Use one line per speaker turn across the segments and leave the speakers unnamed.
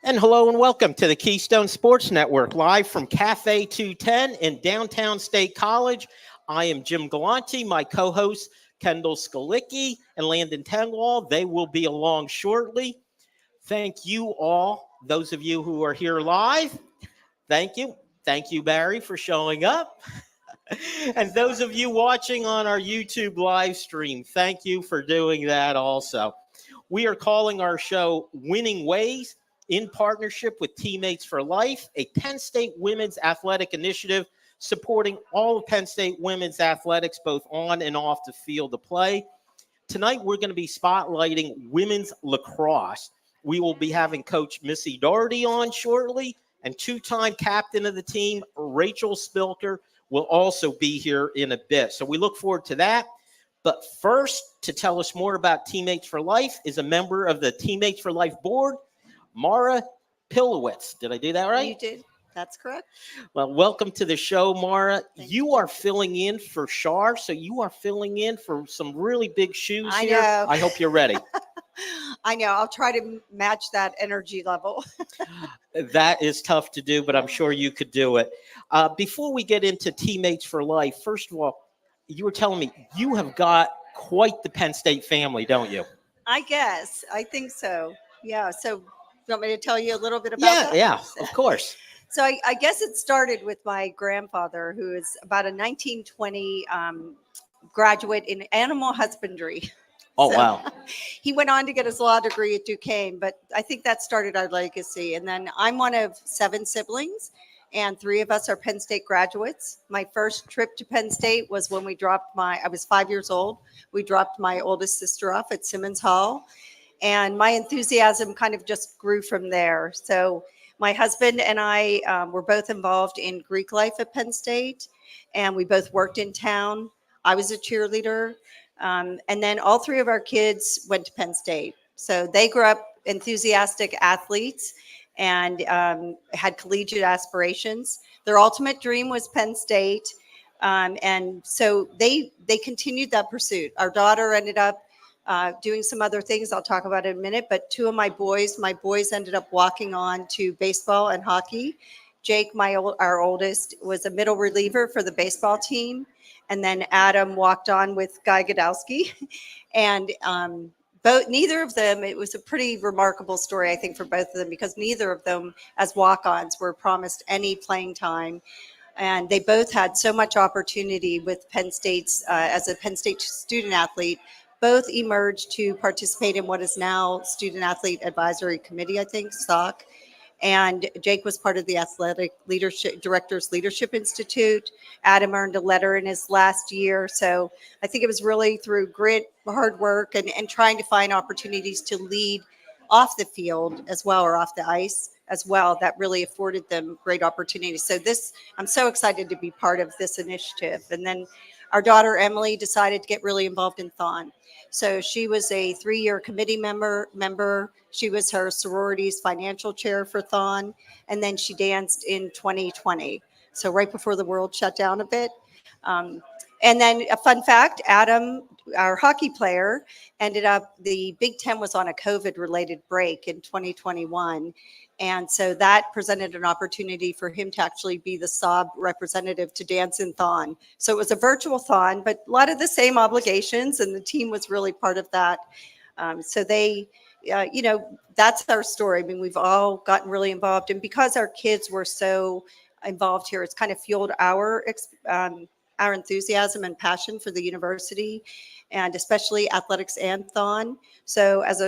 And hello and welcome to the Keystone Sports Network, live from Cafe 210 in downtown State College. I am Jim Galante, my co-host Kendall Skalicki and Landon Tengwall. They will be along shortly. Thank you all, those of you who are here live. Thank you. Thank you, Barry, for showing up. And those of you watching on our YouTube live stream, thank you for doing that also. We are calling our show Winning Ways in partnership with Teammates for Life, a Penn State women's athletic initiative supporting all of Penn State women's athletics, both on and off the field of play. Tonight, we're going to be spotlighting women's lacrosse. We will be having Coach Missy Doherty on shortly, and two-time captain of the team, Rachel Spilker, will also be here in a bit. So we look forward to that. But first, to tell us more about Teammates for Life is a member of the Teammates for Life board, Mara Pilowitz. Did I do that right?
You did. That's correct.
Well, welcome to the show, Mara.
Thank
you are filling in for Shar, so you are filling in for some really big shoes
I
here.
know.
I hope you're ready.
I know. I'll try to match that energy level.
That is tough to do, but I'm sure you could do it. Before we get into Teammates for Life, first of all, you were telling me you have got quite the Penn State family, don't you?
I guess. I think so. Yeah. So, you want me to tell you a little bit about that?
Yeah, of course.
So, I guess it started with my grandfather, who is about a 1920 graduate in animal husbandry.
Oh, wow.
He went on to get his law degree at Duquesne, but I think that started our legacy. And then I'm one of 7 siblings, and 3 of us are Penn State graduates. My first trip to Penn State was when I was 5 years old. We dropped my oldest sister off at Simmons Hall, and my enthusiasm kind of just grew from there. So my husband and I were both involved in Greek life at Penn State, and we both worked in town. I was a cheerleader. And then all 3 of our kids went to Penn State. So they grew up enthusiastic athletes and had collegiate aspirations. Their ultimate dream was Penn State. And so they continued that pursuit. Our daughter ended up doing some other things I'll talk about in a minute. But 2 of my boys ended up walking on to baseball and hockey. Jake, our oldest, was a middle reliever for the baseball team. And then Adam walked on with Guy Godowski. And neither of them, it was a pretty remarkable story, I think, for both of them, because neither of them as walk-ons were promised any playing time. And they both had so much opportunity with Penn State's, as a Penn State student athlete, both emerged to participate in what is now Student Athlete Advisory Committee, I think, SOC. And Jake was part of the Athletic Directors Leadership Institute. Adam earned a letter in his last year. So I think it was really through grit, hard work, and trying to find opportunities to lead off the field as well, or off the ice as well, that really afforded them great opportunities. So I'm so excited to be part of this initiative. And then our daughter, Emily, decided to get really involved in Thon. So she was a 3-year committee member. She was her sorority's financial chair for Thon. And then she danced in 2020. So right before the world shut down a bit. And then a fun fact, Adam, our hockey player, the Big Ten was on a COVID-related break in 2021. And so that presented an opportunity for him to actually be the SOB representative to dance in Thon. So it was a virtual Thon, but a lot of the same obligations, and the team was really part of that. So that's our story. I mean, we've all gotten really involved. And because our kids were so involved here, it's kind of fueled our enthusiasm and passion for the university, and especially athletics and Thon. So as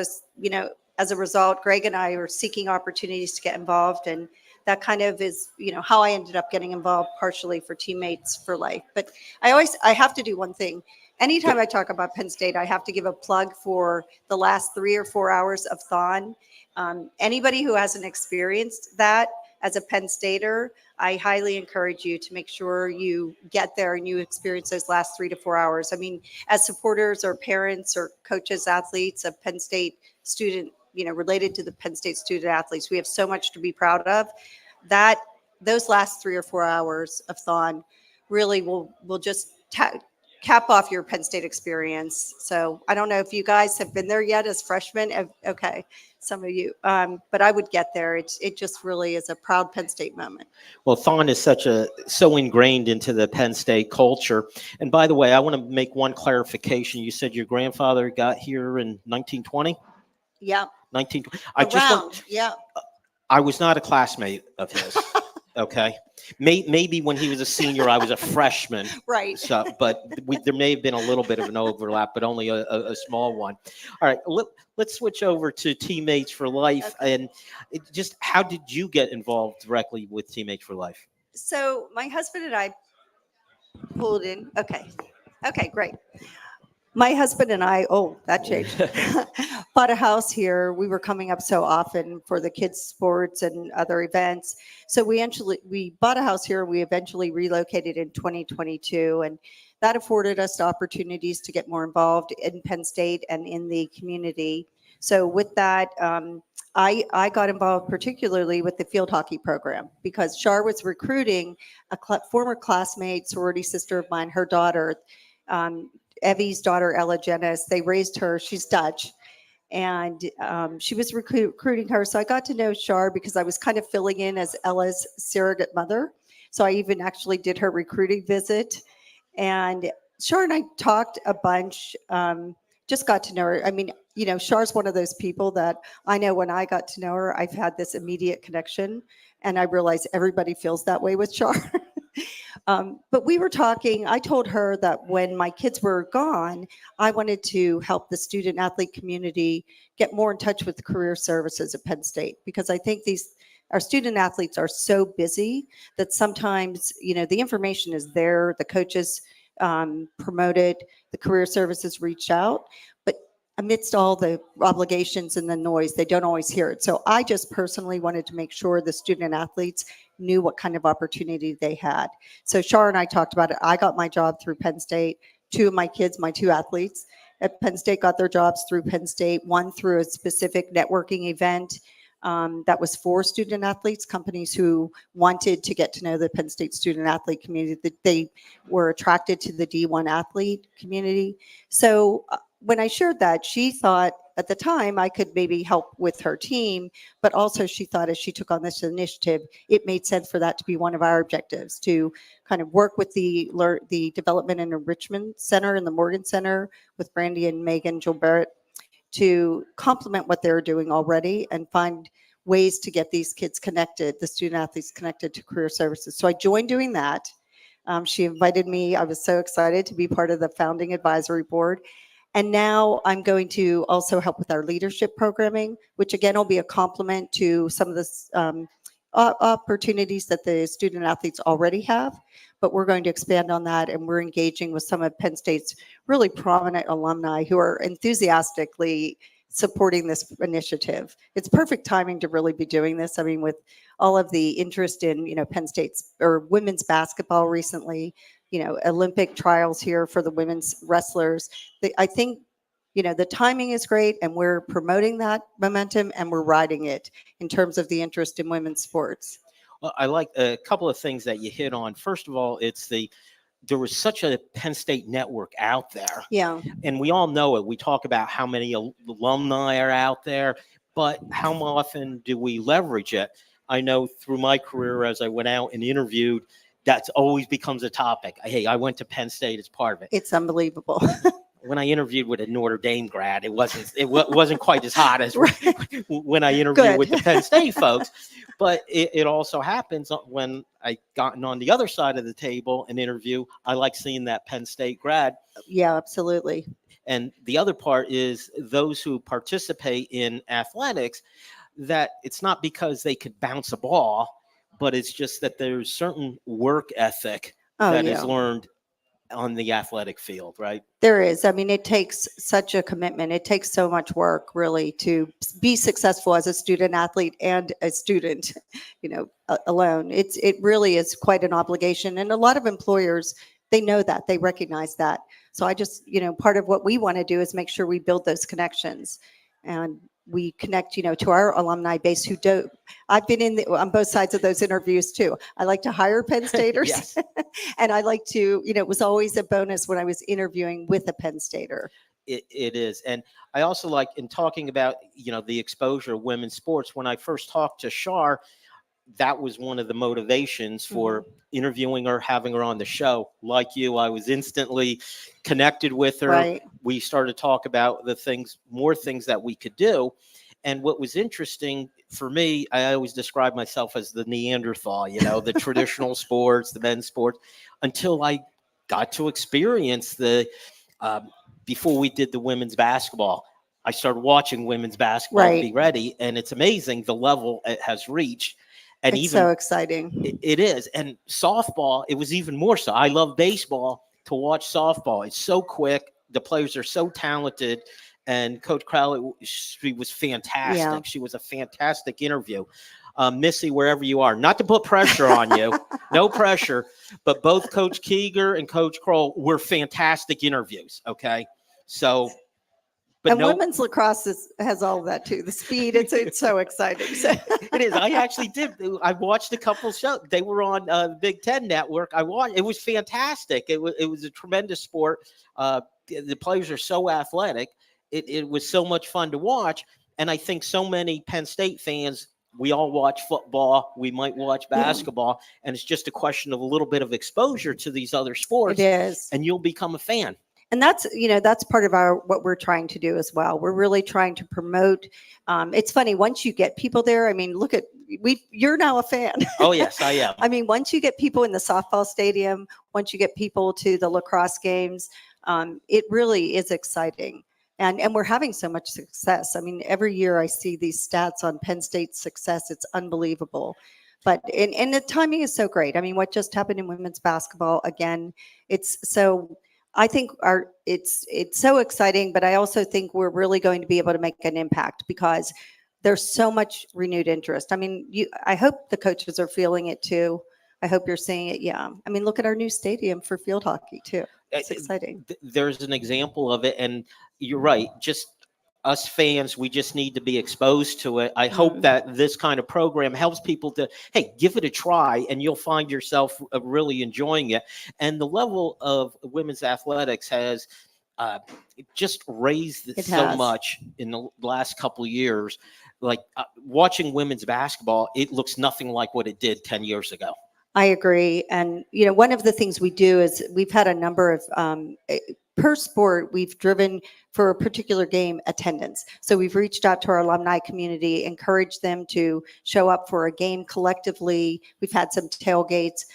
a result, Greg and I are seeking opportunities to get involved, and that kind of is, how I ended up getting involved partially for Teammates for Life. But I have to do one thing. Anytime I talk about Penn State, I have to give a plug for the last 3 or 4 hours of Thon. Anybody who hasn't experienced that as a Penn Stater, I highly encourage you to make sure you get there and you experience those last 3 to 4 hours. I mean, as supporters or parents or coaches, athletes of Penn State student, related to the Penn State student athletes, we have so much to be proud of. Those last 3 or 4 hours of Thon really will just cap off your Penn State experience. So I don't know if you guys have been there yet as freshmen. Okay, some of you, but I would get there. It just really is a proud Penn State moment.
Well, Thon is so ingrained into the Penn State culture. And by the way, I want to make one clarification. You said your grandfather got here in 1920?
Yeah.
1920.
Yeah.
I was not a classmate of his. Okay. Maybe when he was a senior, I was a freshman.
Right.
So, but there may have been a little bit of an overlap, but only a small one. All right. Let's switch over to Teammates for Life.
Okay.
And just how did you get involved directly with Teammates for Life?
So my husband and I pulled in. Okay, great. My husband and I, that changed, bought a house here. We were coming up so often for the kids' sports and other events. So we bought a house here. We eventually relocated in 2022, and that afforded us opportunities to get more involved in Penn State and in the community. So with that, I got involved particularly with the field hockey program because Char was recruiting a former classmate, sorority sister of mine, her daughter, Evie's daughter, Ella Jennis. They raised her. She's Dutch. And she was recruiting her. So I got to know Char because I was kind of filling in as Ella's surrogate mother. So I even actually did her recruiting visit. And Char and I talked a bunch, just got to know her. I mean, Char's one of those people that I know when I got to know her, I've had this immediate connection. And I realize everybody feels that way with Char. But we were talking, I told her that when my kids were gone, I wanted to help the student athlete community get more in touch with the career services at Penn State, because I think our student athletes are so busy that sometimes, the information is there, the coaches promote it, the career services reach out, but amidst all the obligations and the noise, they don't always hear it. So I just personally wanted to make sure the student athletes knew what kind of opportunity they had. So Char and I talked about it. I got my job through Penn State. Two of my kids, my two athletes at Penn State, got their jobs through Penn State, one through a specific networking event that was for student athletes, companies who wanted to get to know the Penn State student athlete community, that they were attracted to the D1 athlete community. So when I shared that, she thought at the time I could maybe help with her team, but also she thought as she took on this initiative, it made sense for that to be one of our objectives, to kind of work with the Development and Enrichment Center and the Morgan Center with Brandy and Megan Gilbert to complement what they're doing already and find ways to get these kids connected, the student athletes connected to career services. So I joined doing that. She invited me. I was so excited to be part of the founding advisory board. And now I'm going to also help with our leadership programming, which again will be a complement to some of the opportunities that the student athletes already have. But we're going to expand on that, and we're engaging with some of Penn State's really prominent alumni who are enthusiastically supporting this initiative. It's perfect timing to really be doing this. I mean, with all of the interest in, Penn State's or women's basketball recently, Olympic trials here for the women's wrestlers. I think, the timing is great, and we're promoting that momentum and we're riding it in terms of the interest in women's sports.
Well, I like a couple of things that you hit on. First of all, there was such a Penn State network out there.
Yeah.
And we all know it. We talk about how many alumni are out there, but how often do we leverage it? I know through my career, as I went out and interviewed, that's always becomes a topic. Hey, I went to Penn State as part of it.
It's unbelievable.
When I interviewed with a Notre Dame grad, it wasn't quite as hot as when I interviewed with the Penn State folks. But it also happens when I gotten on the other side of the table and interview. I like seeing that Penn State grad.
Yeah, absolutely.
And the other part is those who participate in athletics, that it's not because they could bounce a ball, but it's just that there's certain work ethic that is learned on the athletic field, right?
There is. I mean, it takes such a commitment. It takes so much work, really, to be successful as a student athlete and a student, alone. It really is quite an obligation. And a lot of employers, they know that, they recognize that. So I just, part of what we want to do is make sure we build those connections. And we connect, to our alumni base who don't. I've been on both sides of those interviews too. I like to hire Penn Staters,
Yes.
and I like to, it was always a bonus when I was interviewing with a Penn Stater.
It is. And I also like, in talking about, the exposure of women's sports, when I first talked to Shar, that was one of the motivations for interviewing her, having her on the show. Like you, I was instantly connected with her.
Right.
We started to talk about more things that we could do. And what was interesting for me, I always describe myself as the Neanderthal, the traditional sports, the men's sports, until I got to experience before we did the women's basketball. I started watching women's basketball to be ready, and it's amazing the level it has reached. And
it's so exciting.
It is. And softball, it was even more so. I love baseball. To watch softball, it's so quick. The players are so talented. And Coach Crowley, she was fantastic. Yeah. She was a fantastic interview. Missy, wherever you are, not to put pressure on you, no pressure, but both Coach Keeger and Coach Kroll were fantastic interviews. Okay. So,
but women's lacrosse has all of that too. The speed, it's so exciting.
It is. I actually did. I watched a couple shows. They were on the Big Ten Network. I watched. It was fantastic. It was a tremendous sport. The players are so athletic. It was so much fun to watch. And I think so many Penn State fans, we all watch football. We might watch basketball. And it's just a question of a little bit of exposure to these other sports.
It is.
And you'll become a fan.
And that's part of what we're trying to do as well. We're really trying to promote. It's funny, once you get people there, I mean, you're now a fan.
Oh, yes, I am.
I mean, once you get people in the softball stadium, once you get people to the lacrosse games, it really is exciting. And we're having so much success. I mean, every year I see these stats on Penn State's success. It's unbelievable. But and the timing is so great. I mean, what just happened in women's basketball, again, I think it's so exciting, but I also think we're really going to be able to make an impact because there's so much renewed interest. I mean, I hope the coaches are feeling it too. I hope you're seeing it. Yeah. I mean, look at our new stadium for field hockey too. It's exciting.
There's an example of it. And you're right. Just us fans, we just need to be exposed to it. I hope that this kind of program helps people to, hey, give it a try, and you'll find yourself really enjoying it. And the level of women's athletics has just raised so much in the last couple of years. Like watching women's basketball, it looks nothing like what it did 10 years ago.
I agree. And, one of the things we do is we've had a number of per sport, we've driven for a particular game attendance. So we've reached out to our alumni community, encouraged them to show up for a game collectively. We've had some tailgates.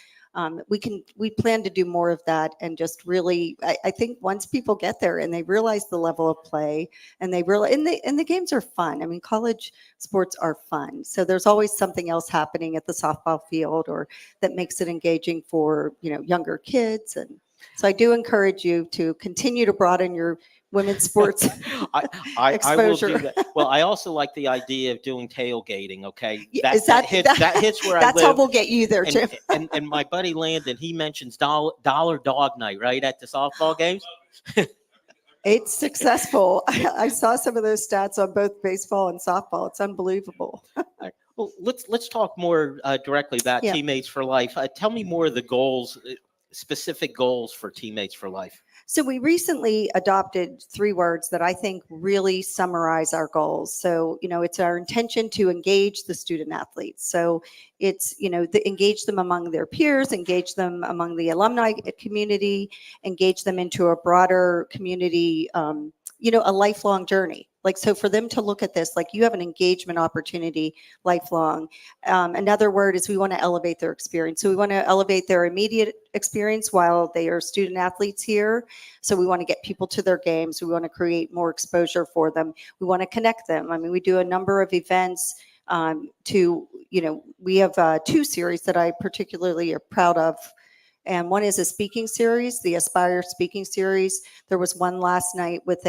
We plan to do more of that, and just really, I think once people get there and they realize the level of play, and they realize, and the games are fun. I mean, college sports are fun. So there's always something else happening at the softball field, or that makes it engaging for, younger kids. And so I do encourage you to continue to broaden your women's sports
I will do that. Well, I also like the idea of doing tailgating. Okay, that hits where I live.
That's how we'll get you there, Jim.
And my buddy Landon, he mentions dollar dog night right at the softball games.
It's successful. I saw some of those stats on both baseball and softball. It's unbelievable.
Right. Well, let's talk more directly about Teammates for Life. Tell me more of the goals, specific goals for Teammates for Life.
So we recently adopted 3 words that I think really summarize our goals. So, it's our intention to engage the student athletes. So it's, engage them among their peers, engage them among the alumni community, engage them into a broader community, a lifelong journey. Like, so for them to look at this, like, you have an engagement opportunity lifelong. Another word is we want to elevate their experience. So we want to elevate their immediate experience while they are student athletes here. So we want to get people to their games. We want to create more exposure for them. We want to connect them. I mean, we do a number of events we have 2 series that I particularly are proud of. And one is a speaking series, the Aspire Speaking Series. There was one last night with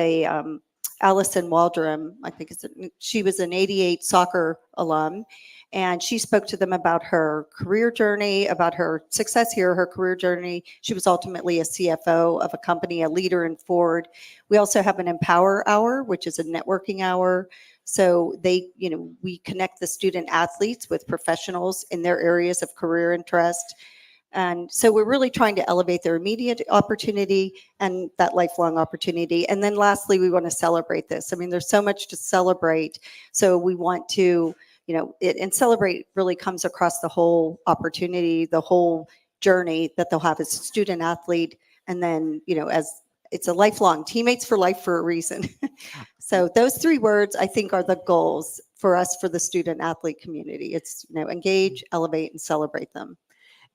Allison Waldron. I think she was an 88 soccer alum, and she spoke to them about her career journey, about her success here, her career journey. She was ultimately a CFO of a company, a leader in Ford. We also have an Empower Hour, which is a networking hour So we connect the student athletes with professionals in their areas of career interest. And so we're really trying to elevate their immediate opportunity and that lifelong opportunity. And then lastly, we want to celebrate this. I mean, there's so much to celebrate. So we want to, and celebrate really comes across the whole opportunity, the whole journey that they'll have as a student athlete. And then, as it's a lifelong teammates for life for a reason. So those 3 words, I think, are the goals for us for the student athlete community. It's, engage, elevate, and celebrate them.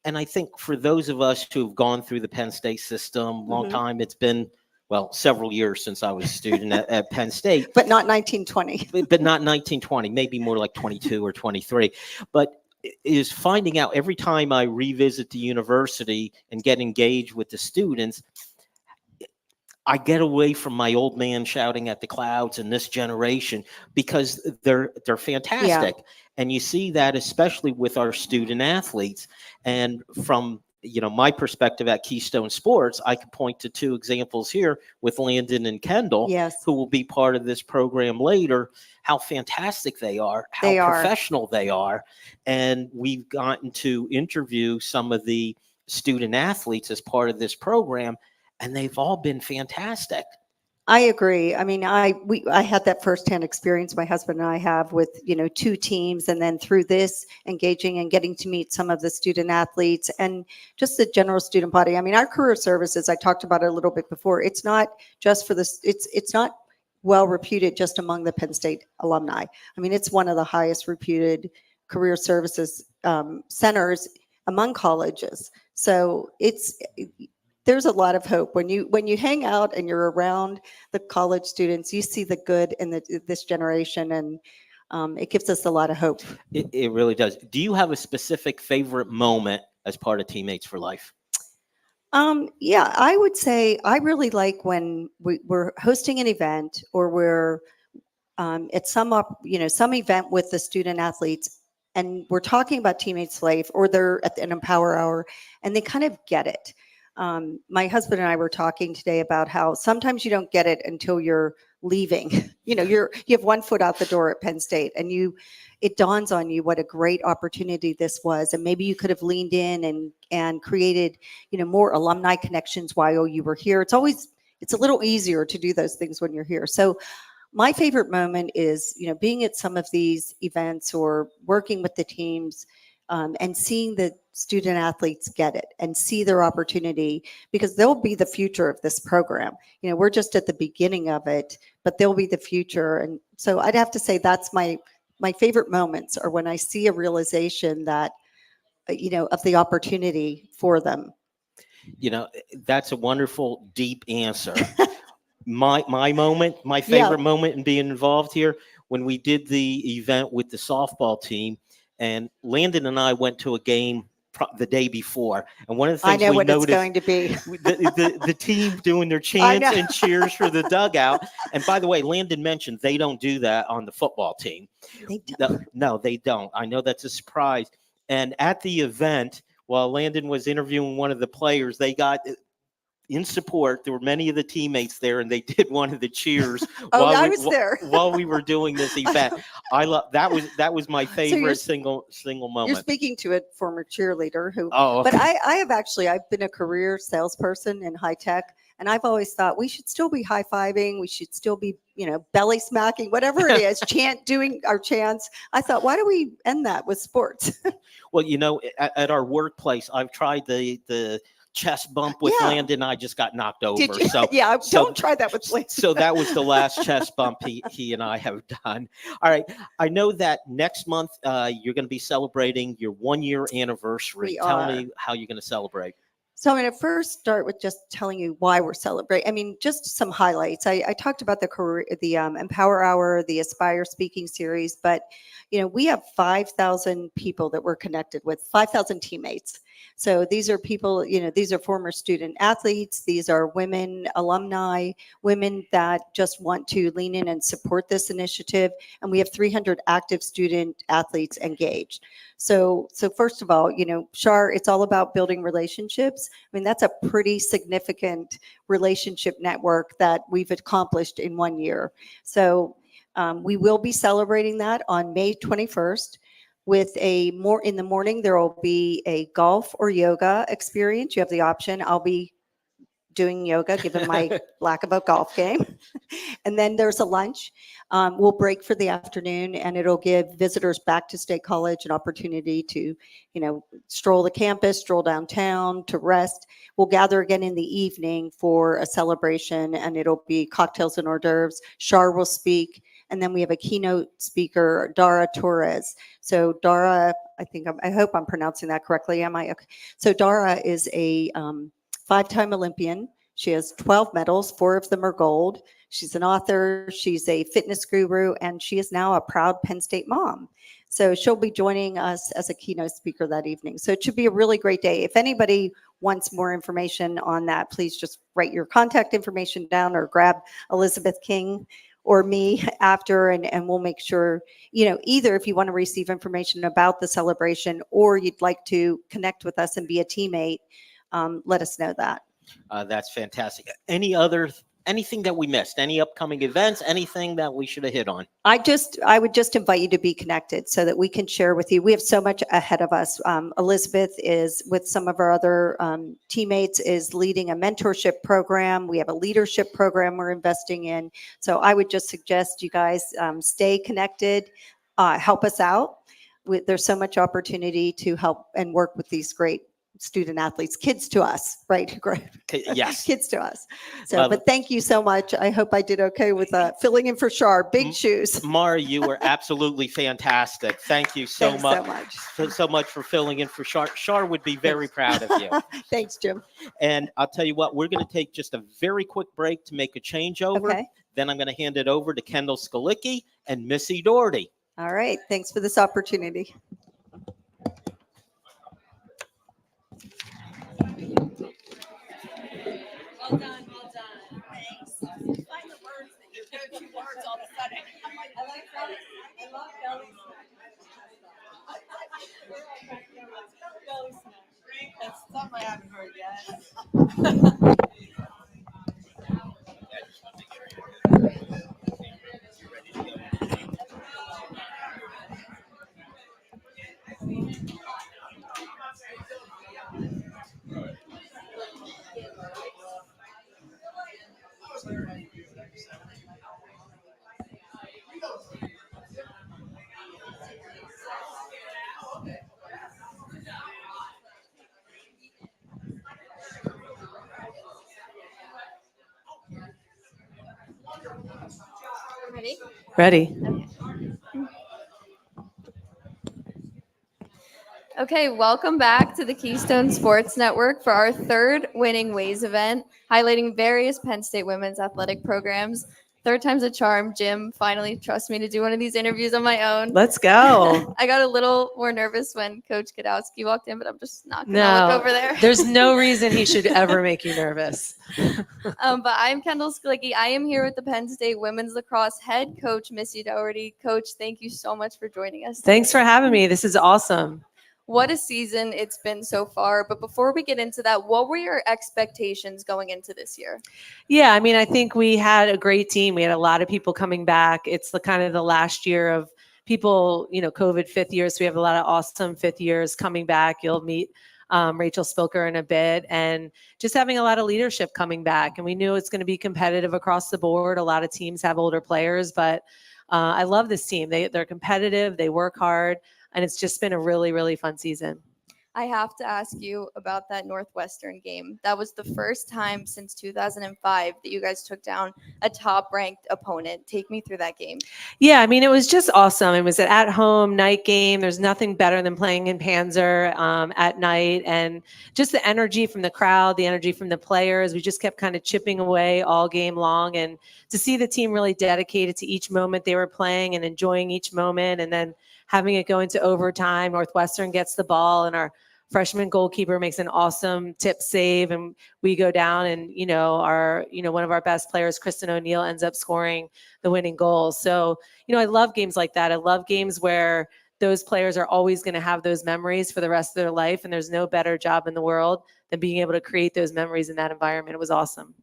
And I think for those of us who've gone through the Penn State system, long time, it's been, well, several years since I was a student at Penn State.
But not 1920.
But not 1920, maybe more like 22 or 23. But is finding out every time I revisit the university and get engaged with the students, I get away from my old man shouting at the clouds and this generation, because they're fantastic. Yeah. And you see that especially with our student athletes. And from my perspective at Keystone Sports, I could point to 2 examples here with Landon and Kendall,
yes,
who will be part of this program later, how fantastic they are, how professional they are. And we've gotten to interview some of the student athletes as part of this program, and they've all been fantastic.
I agree. I mean, I had that firsthand experience. My husband and I have with 2 teams, and then through this, engaging and getting to meet some of the student athletes and just the general student body. I mean, our career services, I talked about it a little bit before. It's not just for this. It's not well reputed just among the Penn State alumni. I mean, it's one of the highest reputed career services centers among colleges. So there's a lot of hope when you hang out and you're around the college students. You see the good in this generation, and it gives us a lot of hope.
It really does. Do you have a specific favorite moment as part of Teammates for Life?
Yeah, I would say I really like when we're hosting an event, or we're at some event with the student athletes, and we're talking about Teammates for Life, or they're at an Empower Hour, and they kind of get it. My husband and I were talking today about how sometimes you don't get it until you're leaving. You have 1 foot out the door at Penn State, and it dawns on you what a great opportunity this was, and maybe you could have leaned in and created more alumni connections while you were here. It's a little easier to do those things when you're here. So my favorite moment is being at some of these events or working with the teams. And seeing the student athletes get it and see their opportunity, because they'll be the future of this program. We're just at the beginning of it, but they'll be the future. And so I'd have to say that's my favorite moments are when I see a realization that, of the opportunity for them.
That's a wonderful, deep answer. My favorite moment in being involved here, when we did the event with the softball team, and Landon and I went to a game the day before, and one of the things
I know
we
what
noticed,
it's going to be.
the team doing their chants and cheers for the dugout. And by the way, Landon mentioned they don't do that on the football team.
They don't.
No, they don't. I know that's a surprise. And at the event, while Landon was interviewing one of the players, they got in support. There were many of the teammates there, and they did one of the cheers while we were doing this event. I love that was my favorite single moment.
You're speaking to a former cheerleader who.
Oh, okay.
But I've been a career salesperson in high tech, and I've always thought we should still be high fiving. We should still be belly smacking, whatever it is, doing our chants. I thought, why do we end that with sports?
Well, at our workplace, I've tried the chest bump with Landon. I just got knocked over. So
don't try that with Landon.
So that was the last chest bump he and I have done. All right. I know that next month you're going to be celebrating your 1-year anniversary. Tell me how you're going to celebrate.
So I'm going to first start with just telling you why we're celebrating. I mean, just some highlights. I talked about the Empower Hour, the Aspire speaking series, but we have 5,000 people that we're connected with, 5,000 teammates. So these are people, these are former student athletes. These are women, alumni, women that just want to lean in and support this initiative. And we have 300 active student athletes engaged. So first of all, Shar, it's all about building relationships. I mean, that's a pretty significant relationship network that we've accomplished in 1 year. So We will be celebrating that on May 21st with in the morning, there will be a golf or yoga experience. You have the option. I'll be doing yoga, given my lack of a golf game. And then there's a lunch. We'll break for the afternoon, and it'll give visitors back to State College an opportunity to, stroll the campus, stroll downtown, to rest. We'll gather again in the evening for a celebration, and it'll be cocktails and hors d'oeuvres. Shar will speak, and then we have a keynote speaker, Dara Torres. So Dara, I hope I'm pronouncing that correctly. Am I? Okay. So Dara is a 5-time Olympian. She has 12 medals, 4 of them are gold. She's an author, she's a fitness guru, and she is now a proud Penn State mom. So she'll be joining us as a keynote speaker that evening. So it should be a really great day. If anybody wants more information on that, please just write your contact information down or grab Elizabeth King or me after, and we'll make sure, either if you want to receive information about the celebration or you'd like to connect with us and be a teammate, let us know that.
That's fantastic. Anything that we missed? Any upcoming events? Anything that we should have hit on?
I would just invite you to be connected so that we can share with you. We have so much ahead of us. Elizabeth is, with some of our other teammates, is leading a mentorship program. We have a leadership program we're investing in. So I would just suggest you guys stay connected, help us out. There's so much opportunity to help and work with these great student athletes, kids to us, right?
Yes.
Kids to us. So, but thank you so much. I hope I did okay with filling in for Shar. Big shoes.
Mara, you were absolutely fantastic. Thank you so much. So much for filling in for Shar. Shar would be very proud of you.
Thanks, Jim.
And I'll tell you what, we're going to take just a very quick break to make a changeover.
Okay.
Then I'm going to hand it over to Kendall Skalicki and Missy Doherty.
All right. Thanks for this opportunity.
Well done, well done. Thanks. Find the words that you go-to words all of a sudden. I like belly. I love belly smash. Belly smash. That's something I haven't heard yet. Ready?
Ready.
Okay, welcome back to the Keystone Sports Network for our third Winning Ways event, highlighting various Penn State women's athletic programs. Third time's a charm. Jim finally trusts me to do one of these interviews on my own.
Let's go.
I got a little more nervous when Coach Godowski walked in, but I'm just not going to look over there.
There's no reason he should ever make you nervous.
But I'm Kendall Skalicki. I am here with the Penn State women's lacrosse head coach, Missy Doherty. Coach, thank you so much for joining us.
Thanks for having me. This is awesome.
What a season it's been so far. But before we get into that, what were your expectations going into this year?
Yeah, I think we had a great team. We had a lot of people coming back. It's the kind of the last year of people, COVID fifth years. So we have a lot of awesome fifth years coming back. You'll meet Rachel Spilker in a bit, and just having a lot of leadership coming back. And we knew it's going to be competitive across the board. A lot of teams have older players, but I love this team. They're competitive. They work hard. And it's just been a really, really fun season.
I have to ask you about that Northwestern game. That was the first time since 2005 that you guys took down a top-ranked opponent. Take me through that game.
Yeah, it was just awesome. It was an at-home night game. There's nothing better than playing in Panzer at night. And just the energy from the crowd, the energy from the players. We just kept kind of chipping away all game long. And to see the team really dedicated to each moment they were playing and enjoying each moment, and then having it go into overtime. Northwestern gets the ball, and our freshman goalkeeper makes an awesome tip save, and we go down, and one of our best players, Kristen O'Neill, ends up scoring the winning goal. So I love games like that. I love games where those players are always going to have those memories for the rest of their life, and there's no better job in the world than being able to create those memories in that environment. It was awesome.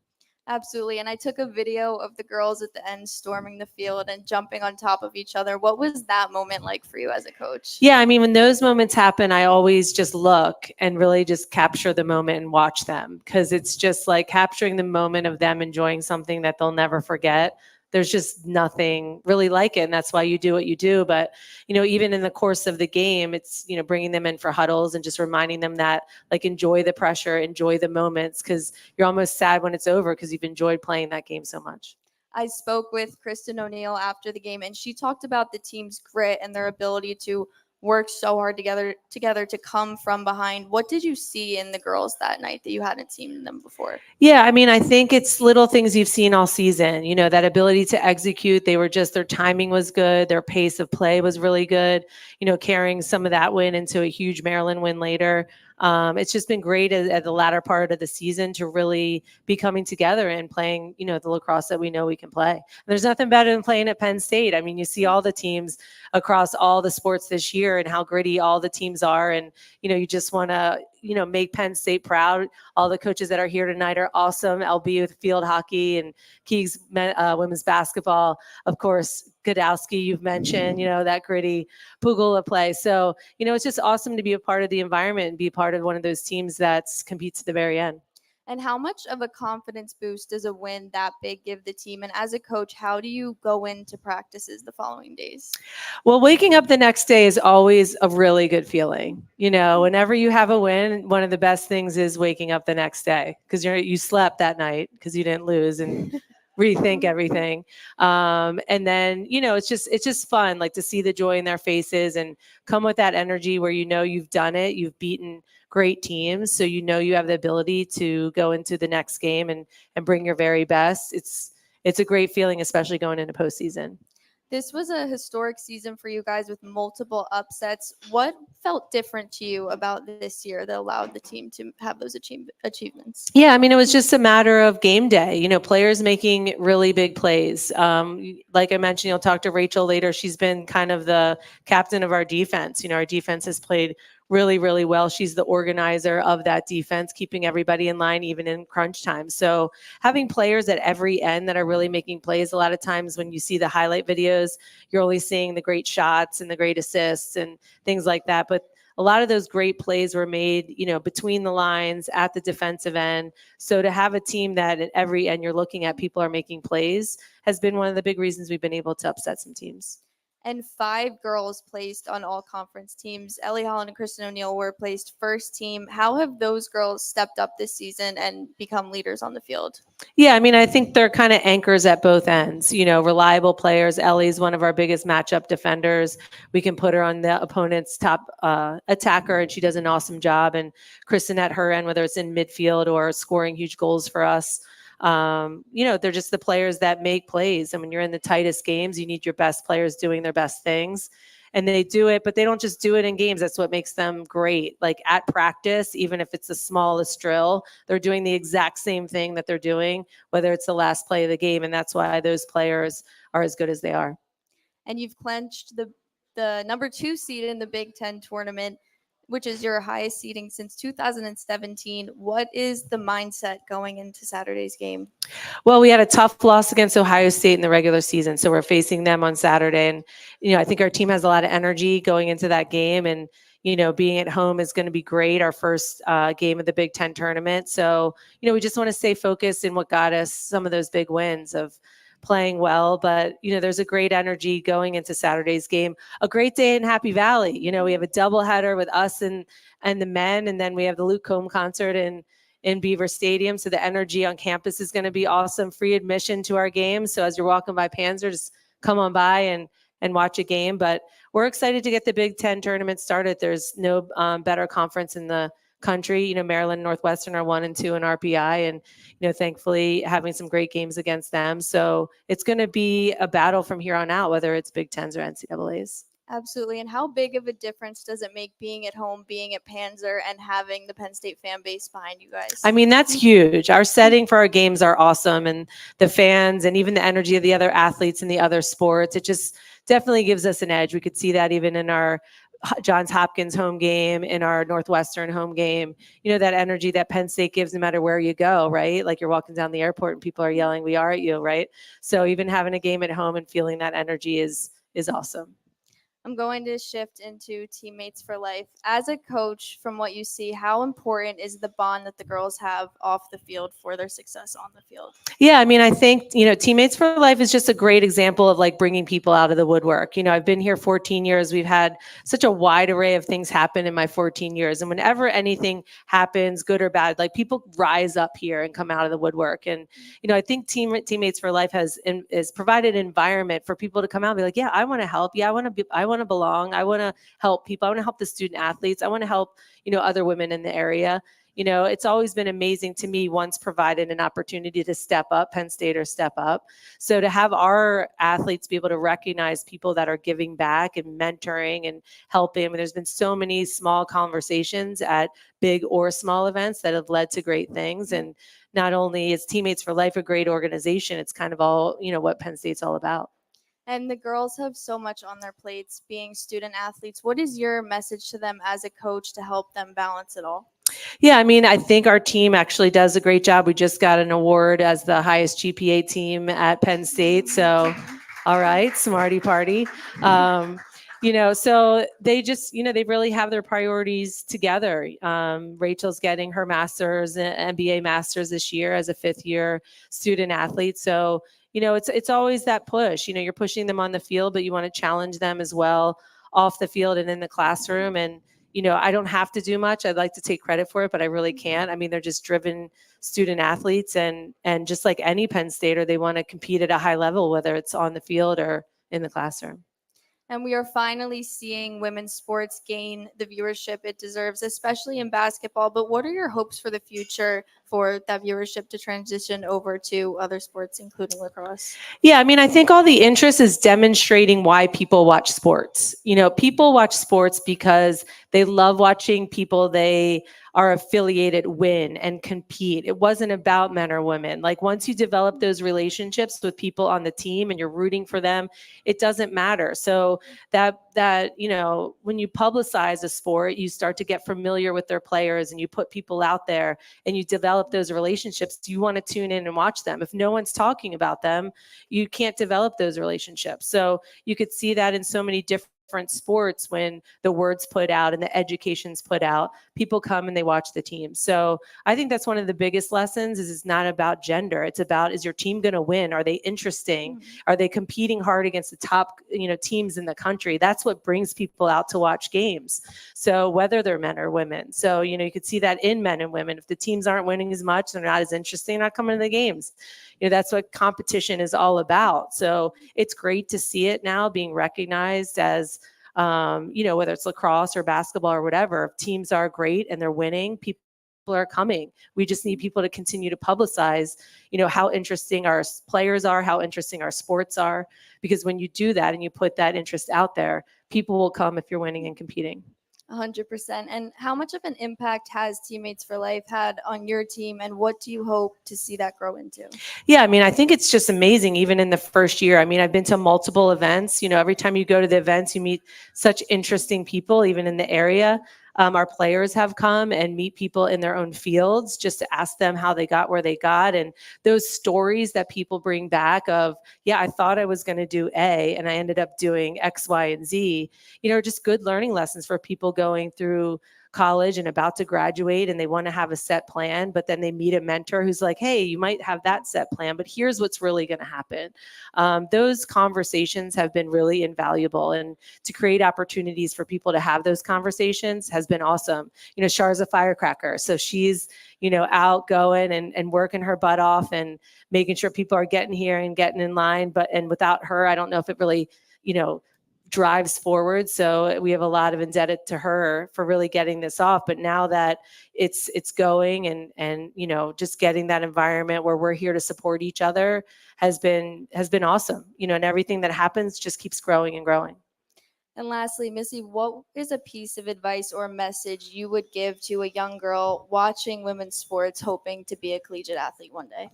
Absolutely. And I took a video of the girls at the end storming the field and jumping on top of each other. What was that moment like for you as a coach?
Yeah, I mean, when those moments happen, I always just look and really just capture the moment and watch them, because it's just like capturing the moment of them enjoying something that they'll never forget. There's just nothing really like it. And that's why you do what you do. But, even in the course of the game, it's, bringing them in for huddles and just reminding them that, like, enjoy the pressure, enjoy the moments, because you're almost sad when it's over because you've enjoyed playing that game so much.
I spoke with Kristen O'Neill after the game, and she talked about the team's grit and their ability to work so hard together to come from behind. What did you see in the girls that night that you hadn't seen in them before?
Yeah, I mean, I think it's little things you've seen all season, that ability to execute. Their timing was good. Their pace of play was really good, carrying some of that win into a huge Maryland win later. It's just been great at the latter part of the season to really be coming together and playing, the lacrosse that we know we can play. And there's nothing better than playing at Penn State. I mean, you see all the teams across all the sports this year and how gritty all the teams are. And, you just want to, make Penn State proud. All the coaches that are here tonight are awesome. LB with field hockey and Keegs women's basketball. Of course, Godowski, you've mentioned, that gritty Pugula play. So, it's just awesome to be a part of the environment and be part of one of those teams that competes to the very end.
And how much of a confidence boost does a win that big give the team? And as a coach, how do you go into practices the following days?
Well, waking up the next day is always a really good feeling. Whenever you have a win, one of the best things is waking up the next day, because you slept that night because you didn't lose and rethink everything. And then, it's just fun, like, to see the joy in their faces and come with that energy where, you've done it, you've beaten great teams. So, you have the ability to go into the next game and bring your very best. It's a great feeling, especially going into postseason.
This was a historic season for you guys with multiple upsets. What felt different to you about this year that allowed the team to have those achievements?
Yeah, I mean, it was just a matter of game day, players making really big plays. Like I mentioned, you'll talk to Rachel later. She's been kind of the captain of our defense. Our defense has played really, really well. She's the organizer of that defense, keeping everybody in line, even in crunch time. So having players at every end that are really making plays, a lot of times when you see the highlight videos, you're only seeing the great shots and the great assists and things like that. But a lot of those great plays were made, between the lines at the defensive end. So to have a team that at every end you're looking at, people are making plays, has been one of the big reasons we've been able to upset some teams.
And 5 girls placed on all conference teams. Ellie Holland and Kristen O'Neill were placed first team. How have those girls stepped up this season and become leaders on the field?
Yeah, I mean, I think they're kind of anchors at both ends, reliable players. Ellie's one of our biggest matchup defenders. We can put her on the opponent's top attacker, and she does an awesome job. And Kristen at her end, whether it's in midfield or scoring huge goals for us. They're just the players that make plays. And when you're in the tightest games, you need your best players doing their best things. And they do it, but they don't just do it in games. That's what makes them great. Like at practice, even if it's the smallest drill, they're doing the exact same thing that they're doing, whether it's the last play of the game. And that's why those players are as good as they are.
And you've clinched the number 2 seed in the Big Ten tournament, which is your highest seeding since 2017. What is the mindset going into Saturday's game?
Well, we had a tough loss against Ohio State in the regular season, so we're facing them on Saturday. And, I think our team has a lot of energy going into that game. And, being at home is going to be great, our first game of the Big Ten tournament. So, we just want to stay focused in what got us some of those big wins of playing well, but there's a great energy going into Saturday's game. A great day in Happy Valley. We have a doubleheader with us and the men, and then we have the Luke Combs concert in Beaver Stadium. So the energy on campus is going to be awesome. Free admission to our game. So as you're walking by Panzer, just come on by and watch a game. But we're excited to get the Big Ten tournament started. There's no better conference in the country. Maryland and Northwestern are 1 and 2 in RPI, and thankfully having some great games against them. So it's going to be a battle from here on out, whether it's Big Tens or NCAAs.
Absolutely. And how big of a difference does it make being at home, being at Panzer, and having the Penn State fan base behind you guys?
I mean, that's huge. Our setting for our games are awesome, and the fans and even the energy of the other athletes in the other sports, it just definitely gives us an edge. We could see that even in our Johns Hopkins home game, in our Northwestern home game, that energy that Penn State gives no matter where you go, right? Like you're walking down the airport and people are yelling, "We are at you," right? So even having a game at home and feeling that energy is awesome.
I'm going to shift into teammates for life. As a coach, from what you see, how important is the bond that the girls have off the field for their success on the field?
Yeah, I mean, I think, Teammates for Life is just a great example of like bringing people out of the woodwork. I've been here 14 years. We've had such a wide array of things happen in my 14 years. And whenever anything happens, good or bad, like people rise up here and come out of the woodwork. And, I think Teammates for Life has provided an environment for people to come out and be like, yeah, I want to help. Yeah, I want to belong. I want to help people. I want to help the student athletes. I want to help, other women in the area. It's always been amazing to me once provided an opportunity to step up, Penn State or step up. So to have our athletes be able to recognize people that are giving back and mentoring and helping. I mean, there's been so many small conversations at big or small events that have led to great things. And not only is Teammates for Life a great organization, it's kind of all, what Penn State's all about.
And the girls have so much on their plates being student athletes. What is your message to them as a coach to help them balance it all?
Yeah, I mean, I think our team actually does a great job. We just got an award as the highest GPA team at Penn State. So, all right, smarty party. So they just, they really have their priorities together. Rachel's getting her master's, MBA master's this year as a fifth-year student athlete. So, it's always that push. You're pushing them on the field, but you want to challenge them as well off the field and in the classroom. And I don't have to do much. I'd like to take credit for it, but I really can't. I mean, they're just driven student athletes, and just like any Penn Stater, they want to compete at a high level, whether it's on the field or in the classroom.
And we are finally seeing women's sports gain the viewership it deserves, especially in basketball. But what are your hopes for the future for that viewership to transition over to other sports, including lacrosse?
Yeah, I mean, I think all the interest is demonstrating why people watch sports. People watch sports because they love watching people they are affiliated win and compete. It wasn't about men or women. Like once you develop those relationships with people on the team and you're rooting for them, it doesn't matter. So that when you publicize a sport, you start to get familiar with their players and you put people out there and you develop those relationships. You want to tune in and watch them. If no one's talking about them, you can't develop those relationships. So you could see that in so many different sports. When the word's put out and the education's put out, people come and they watch the team. So I think that's one of the biggest lessons is it's not about gender. It's about, is your team going to win? Are they interesting? Are they competing hard against the top, teams in the country? That's what brings people out to watch games. So whether they're men or women. So, you could see that in men and women. If the teams aren't winning as much, they're not as interesting, they're not coming to the games. That's what competition is all about. So it's great to see it now being recognized as, whether it's lacrosse or basketball or whatever. If teams are great and they're winning, people are coming. We just need people to continue to publicize, how interesting our players are, how interesting our sports are. Because when you do that and you put that interest out there, people will come if you're winning and competing.
100%. And how much of an impact has Teammates for Life had on your team, and what do you hope to see that grow into? Yeah,
I mean, I think it's just amazing, even in the first year. I mean, I've been to multiple events. Every time you go to the events, you meet such interesting people, even in the area. Our players have come and meet people in their own fields just to ask them how they got where they got. And those stories that people bring back of, yeah, I thought I was going to do A and I ended up doing X, Y, and Z, just good learning lessons for people going through college and about to graduate, and they want to have a set plan, but then they meet a mentor who's like, hey, you might have that set plan, but here's what's really going to happen. Those conversations have been really invaluable, and to create opportunities for people to have those conversations has been awesome. Char's a firecracker, so she's outgoing and working her butt off and making sure people are getting here and getting in line, and without her, I don't know if it really drives forward. So we have a lot of indebted to her for really getting this off. But now that it's going and just getting that environment where we're here to support each other has been awesome. And everything that happens just keeps growing and growing.
And lastly, Missy, what is a piece of advice or message you would give to a young girl watching women's sports, hoping to be a collegiate athlete one day?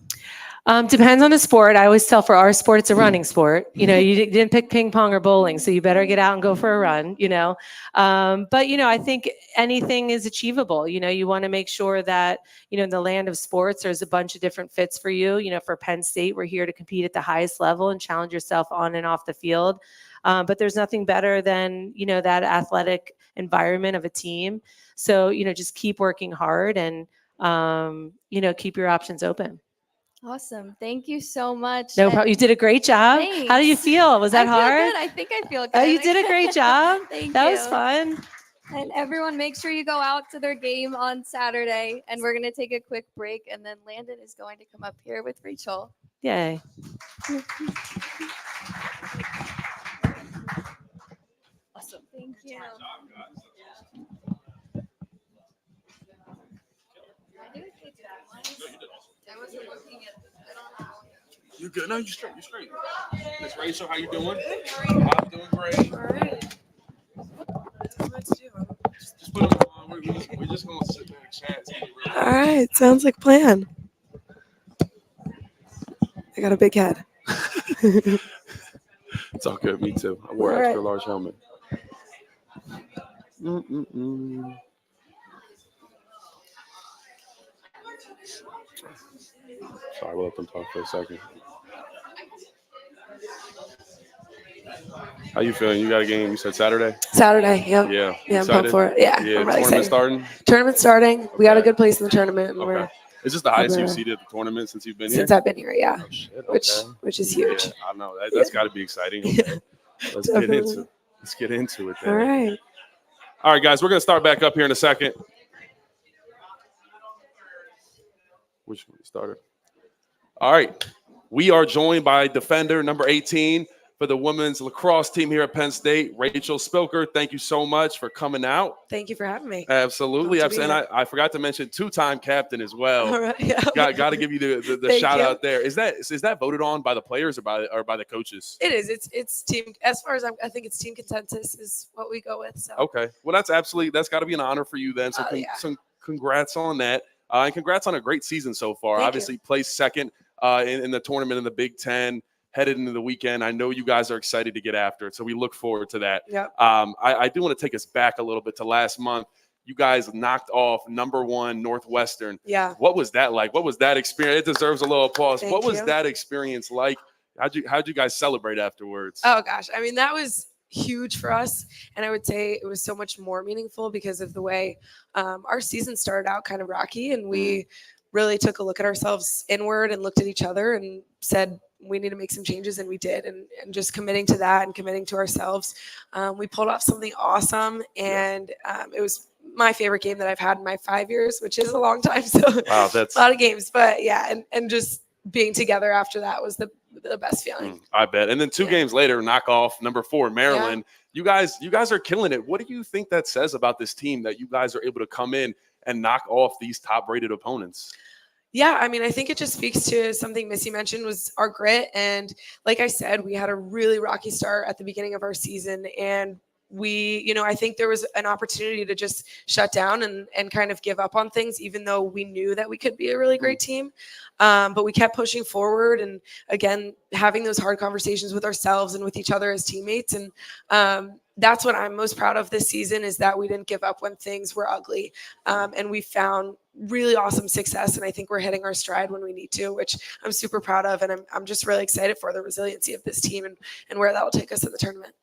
Depends on the sport. I always tell for our sport, it's a running sport. You didn't pick ping pong or bowling, so you better get out and go for a run, But, I think anything is achievable. You want to make sure that, in the land of sports, there's a bunch of different fits for you. For Penn State, we're here to compete at the highest level and challenge yourself on and off the field. But there's nothing better than, that athletic environment of a team. So, just keep working hard and, keep your options open.
Awesome. Thank you so much.
No problem. You did a great job.
Thanks.
How do you feel? Was that
I feel
hard?
good. I think I feel good.
Oh, you did a great job.
Thank
That
you.
was fun.
And everyone, make sure you go out to their game on Saturday. And we're going to take a quick break. And then Landon is going to come up here with Rachel.
Yay.
Awesome. Thank you. I wasn't looking at this. I don't know.
You good? No, you straight. You straight. Miss Rachel, how you doing? I'm doing great.
All right. Let's do it.
Just put them on. We're just gonna sit there and chat.
All right. Sounds like a plan. I got a big head.
It's all good. Me too. I wore
All
an extra
right.
large helmet. Sorry, we'll let them talk for a second. How you feeling? You got a game? You said Saturday?
Saturday. Yep.
Yeah.
Yeah, I'm
Excited?
pumped for it. Yeah.
Yeah.
I'm really
Tournament
excited.
starting?
Tournament starting. We got a good place in the tournament. And
Okay.
we're
Is this the highest you've
Over-
seeded at the tournament since you've been
since
here?
I've been here. Yeah.
Oh, shit.
Which is huge.
Yeah, I know. That's got to be exciting. Okay. Let's
Definitely.
get into it. Then.
All right.
All right, guys, we're going to start back up here in a second. Which one started? All right. We are joined by defender number 18 for the women's lacrosse team here at Penn State, Rachel Spilker. Thank you so much for coming out.
Thank you for having me.
Absolutely.
Glad to be
And
here.
I forgot to mention two-time captain as well.
All right. Yeah.
Got to give you the
Thank
shout
you.
out there. Is that voted on by the players or by the coaches?
It is. It's team. As far as I think it's team consensus is what we go with. So.
Okay. Well, that's got to be an honor for you then. So,
Yeah.
some congrats on that. And congrats on a great season so far.
Thank
Obviously, placed second in the tournament in the Big Ten, headed into the weekend. I know you guys are excited to get after it, so we look forward to that.
Yep.
I do want to take us back a little bit to last month. You guys knocked off #1 Northwestern.
Yeah.
What was that like? What was that experience? It deserves a little applause.
Thank
What was
you.
that experience like? How'd you guys celebrate afterwards?
Oh gosh, I mean that was huge for us, and I would say it was so much more meaningful because of the way our season started out kind of rocky, and we really took a look at ourselves inward and looked at each other and said we need to make some changes, and we did, and just committing to that and committing to ourselves, we pulled off something awesome, and it was my favorite game that I've had in my 5 years, which is a long time. So
Wow, that's
a lot of games, but yeah, and just being together after that was the best feeling.
I bet. And then 2
Yeah.
games later, knock off #4 Maryland. You guys are killing it. What do you think that says about this team that you guys are able to come in and knock off these top-rated opponents?
Yeah, I mean, I think it just speaks to something Missy mentioned was our grit. And like I said, we had a really rocky start at the beginning of our season. And we, I think there was an opportunity to just shut down and kind of give up on things, even though we knew that we could be a really great team. But we kept pushing forward and, again, having those hard conversations with ourselves and with each other as teammates. And that's what I'm most proud of this season is that we didn't give up when things were ugly. And we found really awesome success. And I think we're hitting our stride when we need to, which I'm super proud of. And I'm just really excited for the resiliency of this team and where that will take us in the tournament.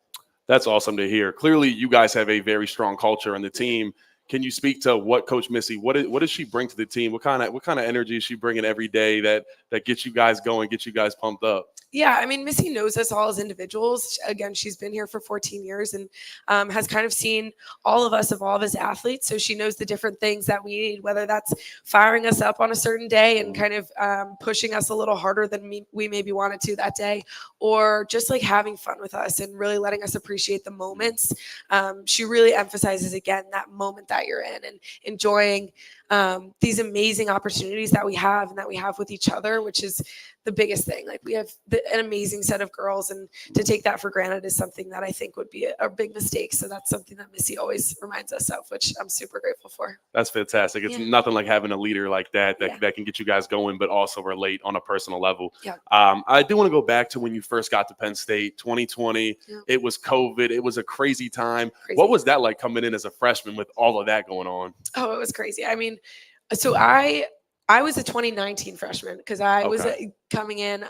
That's awesome to hear. Clearly, you guys have a very strong culture on the team. Can you speak to what Coach Missy, what does she bring to the team? What kind of energy is she bringing every day that gets you guys going, gets you guys pumped up?
Yeah, I mean, Missy knows us all as individuals. Again, she's been here for 14 years and has kind of seen all of us evolve as athletes. So she knows the different things that we need, whether that's firing us up on a certain day and kind of pushing us a little harder than we maybe wanted to that day, or just like having fun with us and really letting us appreciate the moments. She really emphasizes, again, that moment that you're in and enjoying these amazing opportunities that we have and that we have with each other, which is the biggest thing. Like we have an amazing set of girls, and to take that for granted is something that I think would be a big mistake. So that's something that Missy always reminds us of, which I'm super grateful for.
That's fantastic. It's
Yeah.
nothing like having a leader like that
Yeah.
that can get you guys going, but also relate on a personal level.
Yeah.
I do want to go back to when you first got to Penn State, 2020.
Yeah.
It was COVID. It was a crazy time.
Crazy.
What was that like coming in as a freshman with all of that going on?
Oh, it was crazy. I mean, so I was a 2019 freshman because I was coming in,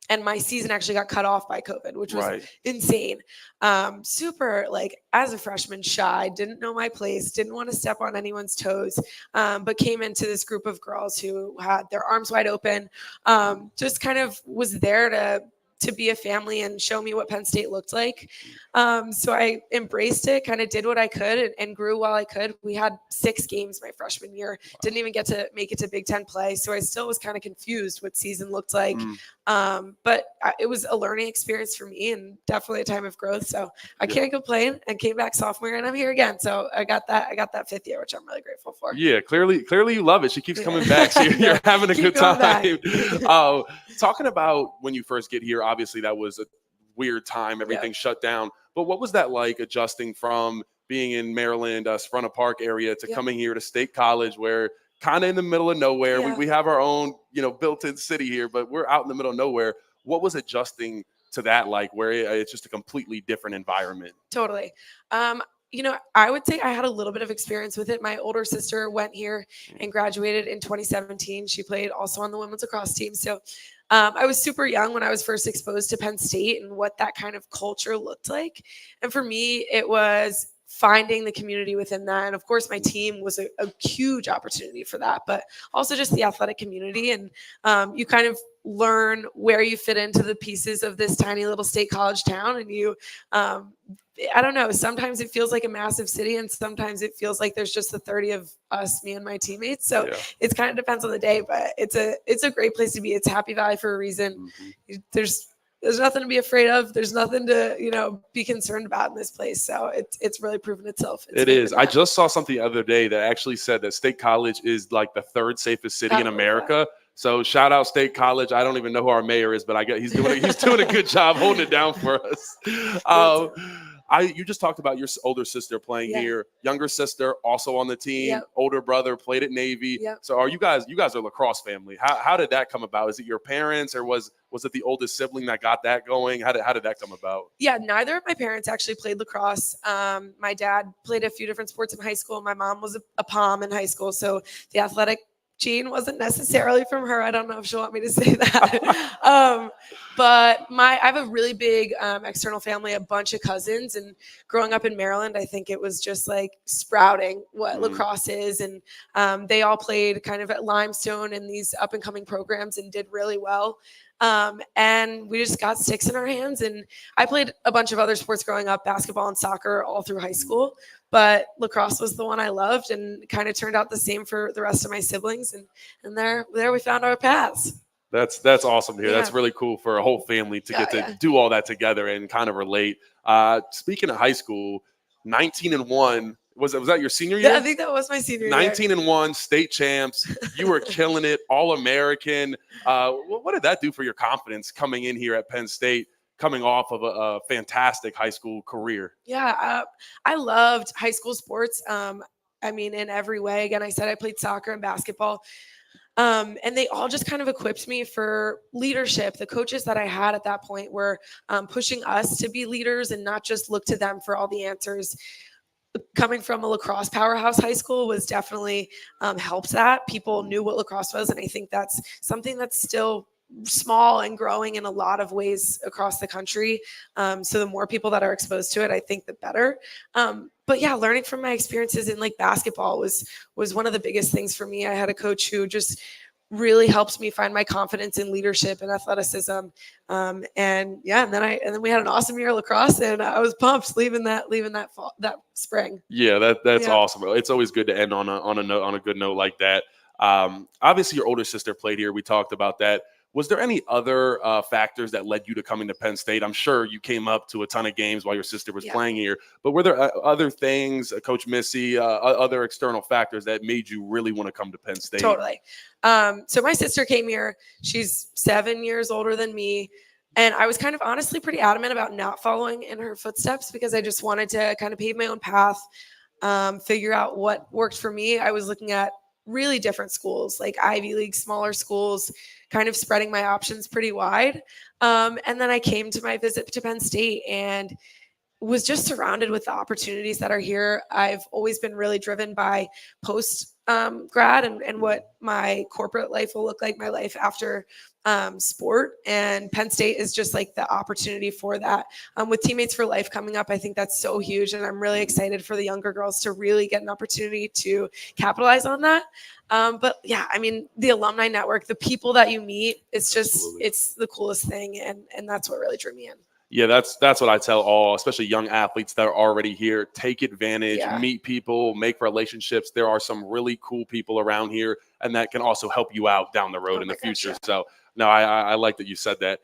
and my season actually got cut off by COVID, which was insane. Super, like, as a freshman, shy, didn't know my place, didn't want to step on anyone's toes, but came into this group of girls who had their arms wide open, just kind of was there to be a family and show me what Penn State looked like. So I embraced it, kind of did what I could and grew while I could. We had 6 games my freshman year, didn't even get to make it to Big Ten play. So I still was kind of confused what season looked like. But it was a learning experience for me and definitely a time of growth. So I can't complain, and came back sophomore year and I'm here again. So I got that 5th year, which I'm really grateful for.
Yeah, clearly you love it. She keeps coming back. So you're having a good time. Talking about when you first get here, obviously that was a weird time. Everything shut down. But what was that like, adjusting from being in Maryland, Sprunna Park area, to coming here to State College, where kind of in the middle of nowhere? We have our own, built-in city here, but we're out in the middle of nowhere. What was adjusting to that like, where it's just a completely different environment?
Totally. I would say I had a little bit of experience with it. My older sister went here and graduated in 2017. She played also on the women's lacrosse team. So I was super young when I was first exposed to Penn State and what that kind of culture looked like. And for me, it was finding the community within that. And of course, my team was a huge opportunity for that, but also just the athletic community. And you kind of learn where you fit into the pieces of this tiny little state college town. And you, I don't know, sometimes it feels like a massive city, and sometimes it feels like there's just the 30 of us, me and my teammates. So it kind of depends on the day, but it's a great place to be. It's Happy Valley for a reason. There's nothing to be afraid of. There's nothing to, be concerned about in this place. So it's really proven itself.
It is. I just saw something the other day that actually said that State College is like the 3rd safest city in America. So shout out State College. I don't even know who our mayor is, but I guess he's doing a good job holding it down for us. You just talked about your older sister playing here, younger sister also on the team, older brother played at Navy. So you guys are a lacrosse family. How did that come about? Is it your parents, or was it the oldest sibling that got that going? How did that come about?
Yeah, neither of my parents actually played lacrosse. My dad played a few different sports in high school. My mom was a pom in high school. So the athletic gene wasn't necessarily from her. I don't know if she'll want me to say that. But I have a really big external family, a bunch of cousins, and growing up in Maryland, I think it was just like sprouting what lacrosse is. And they all played kind of at Limestone in these up and coming programs and did really well. And we just got sticks in our hands. And I played a bunch of other sports growing up, basketball and soccer all through high school, but lacrosse was the one I loved, and kind of turned out the same for the rest of my siblings. And there we found our paths.
That's awesome to hear. That's really cool for a whole family to get to do all that together and kind of relate. Speaking of high school, 19-1. Was that your senior year?
Yeah, I think that was my senior year.
19-1, state champs. You were killing it, All-American. What did that do for your confidence coming in here at Penn State, coming off of a fantastic high school career?
Yeah, I loved high school sports. In every way. Again, I said I played soccer and basketball. And they all just kind of equipped me for leadership. The coaches that I had at that point were pushing us to be leaders and not just look to them for all the answers. Coming from a lacrosse powerhouse high school was definitely helped that. People knew what lacrosse was, and I think that's something that's still small and growing in a lot of ways across the country. So the more people that are exposed to it, I think the better. But yeah, learning from my experiences in like basketball was one of the biggest things for me. I had a coach who just really helped me find my confidence in leadership and athleticism. And then we had an awesome year of lacrosse, and I was pumped leaving that fall, that spring.
Yeah, that's awesome. It's always good to end on a good note like that. Obviously your older sister played here. We talked about that. Was there any other factors that led you to coming to Penn State? I'm sure you came up to a ton of games while your sister was playing here, but were there other things, Coach Missy, other external factors that made you really want to come to Penn State?
Totally. So my sister came here. She's 7 years older than me. And I was kind of honestly pretty adamant about not following in her footsteps because I just wanted to kind of pave my own path, figure out what worked for me. I was looking at really different schools, like Ivy League, smaller schools, kind of spreading my options pretty wide. And then I came to my visit to Penn State and was just surrounded with the opportunities that are here. I've always been really driven by post grad and what my corporate life will look like, my life after sport. And Penn State is just like the opportunity for that. With Teammates for Life coming up, I think that's so huge. And I'm really excited for the younger girls to really get an opportunity to capitalize on that. But yeah, I mean, the alumni network, the people that you meet, it's just,
Absolutely.
it's the coolest thing. And that's what really drew me in.
Yeah, that's what I tell all, especially young athletes that are already here. Take advantage, meet people, make relationships. There are some really cool people around here, and that can also help you out down the road in the future. So, no, I like that you said that.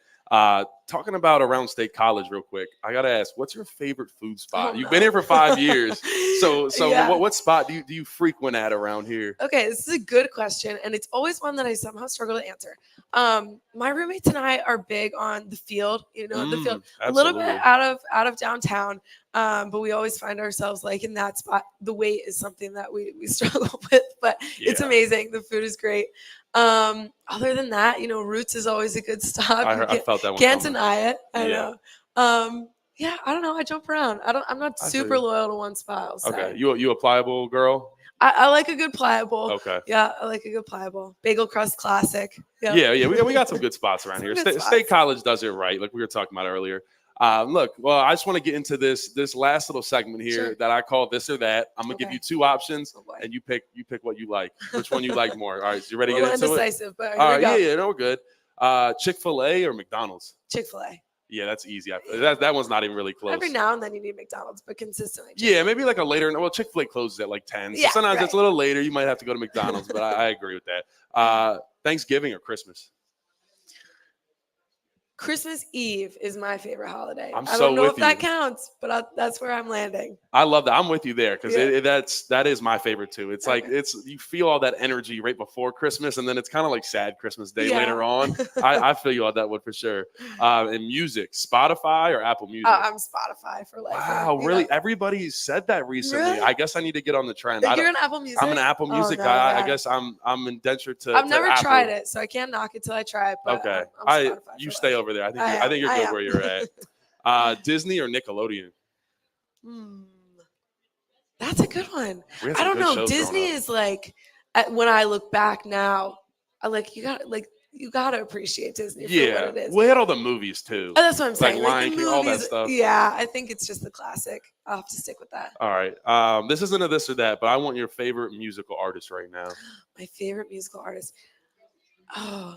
Talking about around State College real quick, I got to ask, what's your favorite food spot? You've been here for 5 years. So what spot do you frequent at around here?
Okay, this is a good question, and it's always one that I somehow struggle to answer. My roommates and I are big on the field, the field,
Absolutely.
a little bit out of downtown, but we always find ourselves like in that spot. The weight is something that we struggle with, but it's amazing. The food is great. Other than that, Roots is always a good stop.
I felt that one.
Can't
coming.
deny it. I
Yeah.
know. Yeah, I don't know. I jump around. I'm not super loyal to one spot. I'll say.
Okay, you a pliable girl?
I like a good pliable.
Okay.
Yeah, I like a good pliable. Bagel crust classic. Yep.
Yeah. We got some good spots around here. State College does it right, like we were talking about earlier. Look, well, I just want to get into this last little segment here that I call This or That. I'm gonna give you two options, and you pick what you like. Which one you like more? All right, so you ready to get into
indecisive, but
All right, yeah, no, we're good. Chick-fil-A or McDonald's?
Chick-fil-A.
Yeah, that's easy. That one's not even really close.
Every now and then you need McDonald's, but consistently.
Yeah, maybe like a later. Well, Chick-fil-A closes at like 10. So sometimes it's a little later. You might have to go to McDonald's, but I agree with that. Thanksgiving or Christmas?
Christmas Eve is my favorite holiday.
I
don't know if that counts, but that's where I'm landing.
I love that. I'm with you there because that is my favorite too. It's like you feel all that energy right before Christmas, and then it's kind of like sad Christmas Day later on. I feel you on that one for sure. And music, Spotify or Apple Music?
I'm Spotify for life.
Wow, really? Everybody said that recently.
Really?
I guess I need to get on the trend.
You're an Apple Music?
I'm an Apple Music guy. I guess I'm indentured to.
I've never
Apple.
tried it, so I can't knock it till I try it. But
okay,
I'm
you stay over there. I think you're good where you're at. Disney or Nickelodeon?
That's a good one. I don't know. Disney is like, when I look back now, you gotta appreciate Disney for what it is.
We had all the movies too.
Oh, that's what I'm saying.
Like Lion King, all that stuff.
Yeah, I think it's just the classic. I'll have to stick with that.
All right. This isn't a this or that, but I want your favorite musical artist right now.
My favorite musical artist. Oh,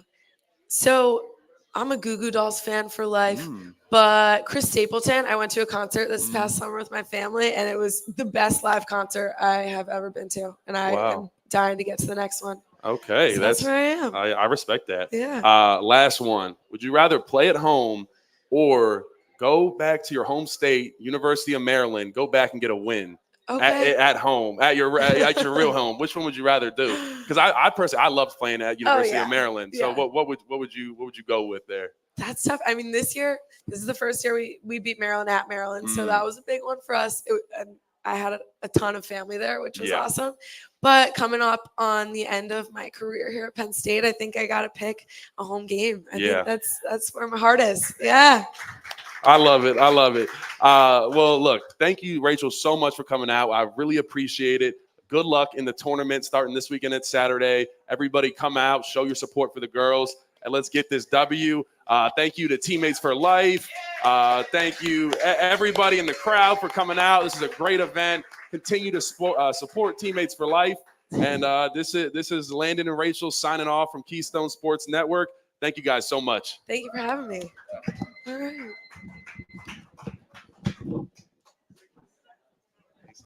so I'm a Goo Goo Dolls fan for life, but Chris Stapleton, I went to a concert this past summer with my family, and it was the best live concert I have ever been to, and I am dying to get to the next one.
Okay,
so that's where I am.
I respect that.
Yeah.
Last one. Would you rather play at home or go back to your home state, University of Maryland, go back and get a win? At home, at your real home? Which one would you rather do? Because I personally, I loved playing at University of Maryland. So what would you go with there?
That's tough. I mean, this is the first year we beat Maryland at Maryland, so that was a big one for us. And I had a ton of family there, which was awesome. But coming up on the end of my career here at Penn State, I think I got to pick a home game. I think that's where my heart is. Yeah.
I love it. Well, look, thank you, Rachel, so much for coming out. I really appreciate it. Good luck in the tournament starting this weekend at Saturday. Everybody come out, show your support for the girls, and let's get this W. Thank you to Teammates for Life. Thank you, everybody in the crowd, for coming out. This is a great event. Continue to support Teammates for Life. And this is Landon and Rachel signing off from Keystone Sports Network. Thank you guys so much.
Thank you for having me. All right.